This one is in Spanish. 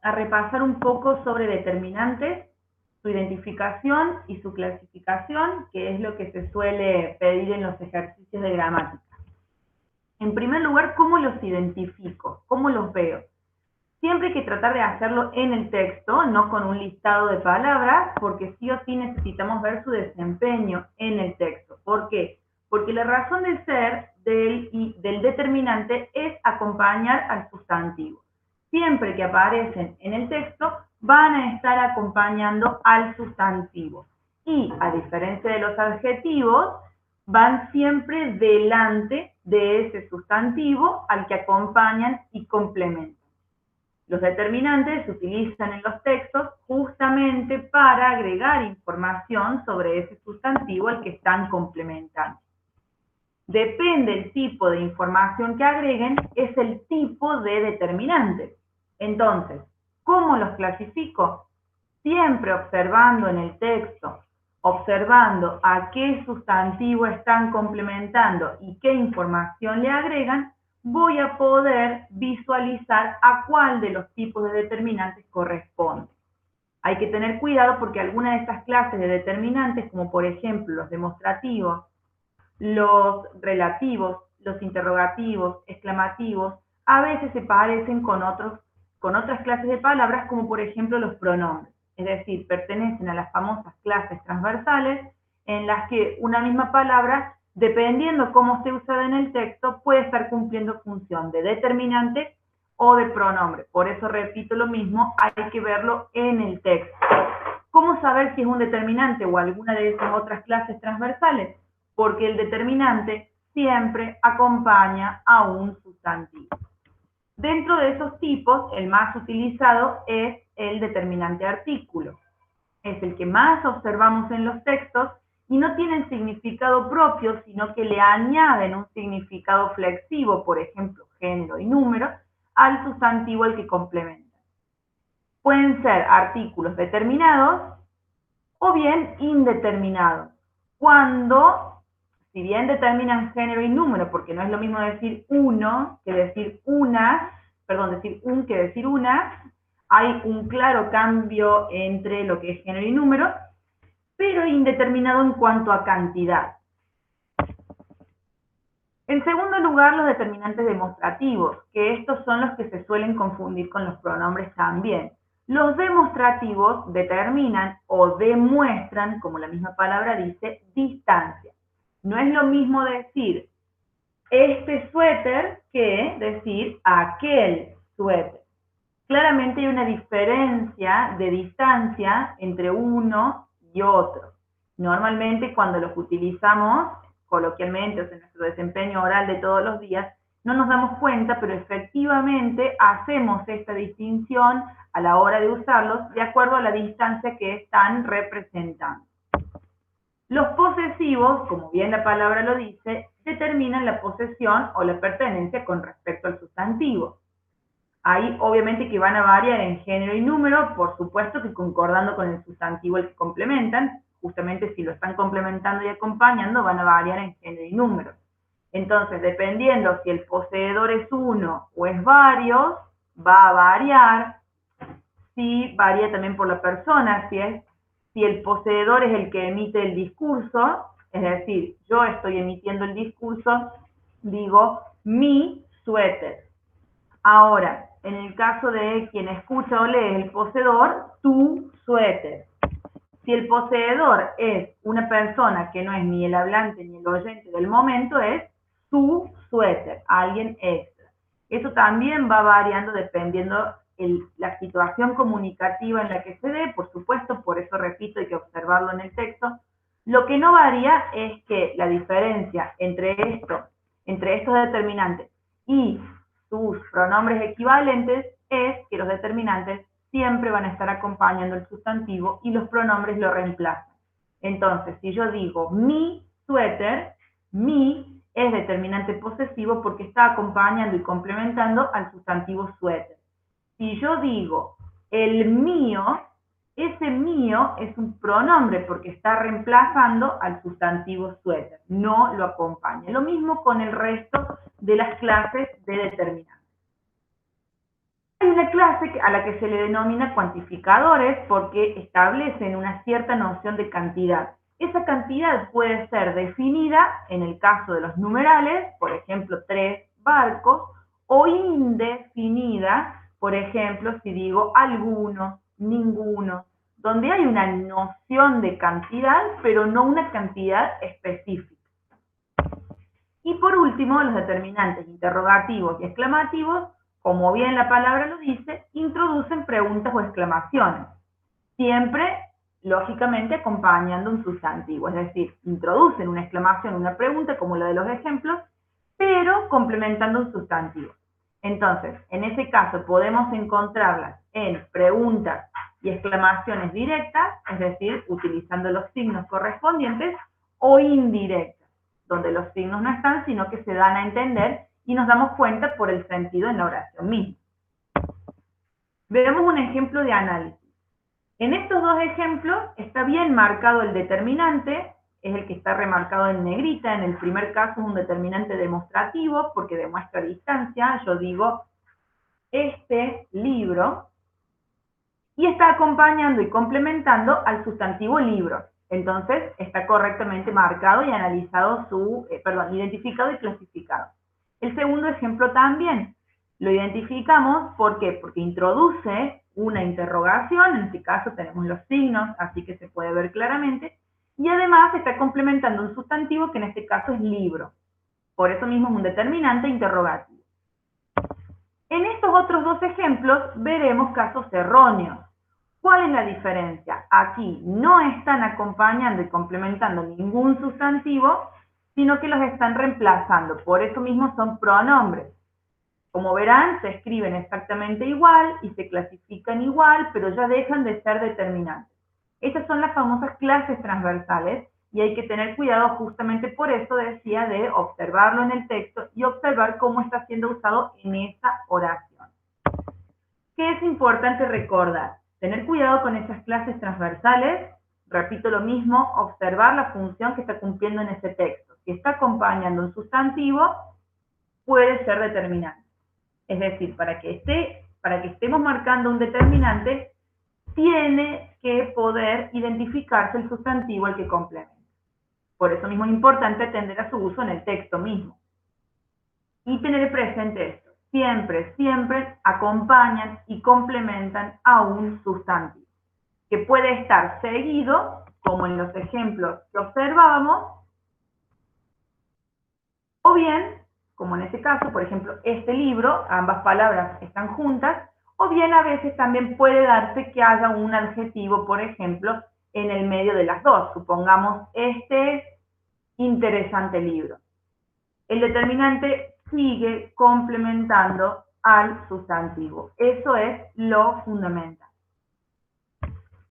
a repasar un poco sobre determinantes, su identificación y su clasificación, que es lo que se suele pedir en los ejercicios de gramática. En primer lugar, ¿cómo los identifico? ¿Cómo los veo? Siempre hay que tratar de hacerlo en el texto, no con un listado de palabras, porque sí o sí necesitamos ver su desempeño en el texto. ¿Por qué? Porque la razón de ser del determinante es acompañar al sustantivo. Siempre que aparecen en el texto, van a estar acompañando al sustantivo. Y, a diferencia de los adjetivos, van siempre delante de ese sustantivo al que acompañan y complementan. Los determinantes se utilizan en los textos justamente para agregar información sobre ese sustantivo al que están complementando. Depende del tipo de información que agreguen, es el tipo de determinante. Entonces, ¿cómo los clasifico? Siempre observando en el texto, observando a qué sustantivo están complementando y qué información le agregan, voy a poder visualizar a cuál de los tipos de determinantes corresponde. Hay que tener cuidado porque algunas de estas clases de determinantes, como por ejemplo los demostrativos, los relativos, los interrogativos, exclamativos, a veces se parecen con otras clases de palabras, como por ejemplo los pronombres. Es decir, pertenecen a las famosas clases transversales, en las que una misma palabra, dependiendo cómo esté usada en el texto, puede estar cumpliendo función de determinante o de pronombre. Por eso repito lo mismo, hay que verlo en el texto. ¿Cómo saber si es un determinante o alguna de esas otras clases transversales? Porque el determinante siempre acompaña a un sustantivo. Dentro de esos tipos, el más utilizado es el determinante artículo. Es el que más observamos en los textos y no tienen significado propio, sino que le añaden un significado flexivo, por ejemplo, género y número, al sustantivo al que complementan. Pueden ser artículos determinados o bien indeterminados. Cuando, si bien determinan género y número, porque no es lo mismo decir uno que decir una, decir un que decir una, hay un claro cambio entre lo que es género y número, pero indeterminado en cuanto a cantidad. En segundo lugar, los determinantes demostrativos, que estos son los que se suelen confundir con los pronombres también. Los demostrativos determinan o demuestran, como la misma palabra dice, distancia. No es lo mismo decir este suéter que decir aquel suéter. Claramente hay una diferencia de distancia entre uno y otro. Normalmente cuando los utilizamos coloquialmente, o sea, en nuestro desempeño oral de todos los días, no nos damos cuenta, pero efectivamente hacemos esta distinción a la hora de usarlos de acuerdo a la distancia que están representando. Los posesivos, como bien la palabra lo dice, determinan la posesión o la pertenencia con respecto al sustantivo. Ahí obviamente que van a variar en género y número, por supuesto que concordando con el sustantivo al que complementan, justamente si lo están complementando y acompañando, van a variar en género y número. Entonces, dependiendo si el poseedor es uno o es varios, va a variar. Si varía también por la persona, si el poseedor es el que emite el discurso, es decir, yo estoy emitiendo el discurso, digo mi suéter. Ahora, en el caso de quien escucha o lee el poseedor, tu suéter. Si el poseedor es una persona que no es ni el hablante ni el oyente del momento, es su suéter, alguien extra. Eso también va variando dependiendo la situación comunicativa en la que se dé, por supuesto, por eso repito, hay que observarlo en el texto. Lo que no varía es que la diferencia entre estos determinantes y sus pronombres equivalentes es que los determinantes siempre van a estar acompañando el sustantivo y los pronombres lo reemplazan. Entonces, si yo digo mi suéter, mi es determinante posesivo porque está acompañando y complementando al sustantivo suéter. Si yo digo el mío, ese mío es un pronombre porque está reemplazando al sustantivo suéter, no lo acompaña. Lo mismo con el resto de las clases de determinantes. Hay una una clase a la que se le denomina cuantificadores porque establecen una cierta noción de cantidad. Esa cantidad puede ser definida, en el caso de los numerales, por ejemplo, 3 barcos, o indefinida, por ejemplo, si digo alguno, ninguno, donde hay una noción de cantidad, pero no una cantidad específica. Y por último, los determinantes interrogativos y exclamativos, como bien la palabra lo dice, introducen preguntas o exclamaciones, siempre, lógicamente, acompañando un sustantivo, es decir, introducen una exclamación, una pregunta, como la de los ejemplos, pero complementando un sustantivo. Entonces, en ese caso podemos encontrarlas en preguntas y exclamaciones directas, es decir, utilizando los signos correspondientes, o indirectas, donde los signos no están, sino que se dan a entender y nos damos cuenta por el sentido en la oración misma. Veamos un ejemplo de análisis. En estos dos ejemplos está bien marcado el determinante, es el que está remarcado en negrita. En el primer caso es un determinante demostrativo porque demuestra distancia. Yo digo este libro y está acompañando y complementando al sustantivo libro. Entonces está correctamente marcado y analizado identificado y clasificado. El segundo ejemplo también lo identificamos, ¿por qué? Porque introduce una interrogación, en este caso tenemos los signos, así que se puede ver claramente, y además está complementando un sustantivo que en este caso es libro. Por eso mismo es un determinante interrogativo. En estos otros dos ejemplos veremos casos erróneos. ¿Cuál es la diferencia? Aquí no están acompañando y complementando ningún sustantivo, sino que los están reemplazando. Por eso mismo son pronombres. Como verán, se escriben exactamente igual y se clasifican igual, pero ya dejan de ser determinantes. Estas son las famosas clases transversales y hay que tener cuidado, justamente por eso decía, de observarlo en el texto y observar cómo está siendo usado en esa oración. ¿Qué es importante recordar? Tener cuidado con esas clases transversales, repito lo mismo, observar la función que está cumpliendo en ese texto. Si está acompañando un sustantivo, puede ser determinante. Es decir, para que estemos marcando un determinante, tiene que poder identificarse el sustantivo al que complementa. Por eso mismo es importante atender a su uso en el texto mismo. Y tener presente esto. Siempre, siempre acompañan y complementan a un sustantivo, que puede estar seguido, como en los ejemplos que observábamos, o bien, como en este caso, por ejemplo, este libro, ambas palabras están juntas, o bien a veces también puede darse que haya un adjetivo, por ejemplo, en el medio de las dos. Supongamos este interesante libro. El determinante sigue complementando al sustantivo. Eso es lo fundamental.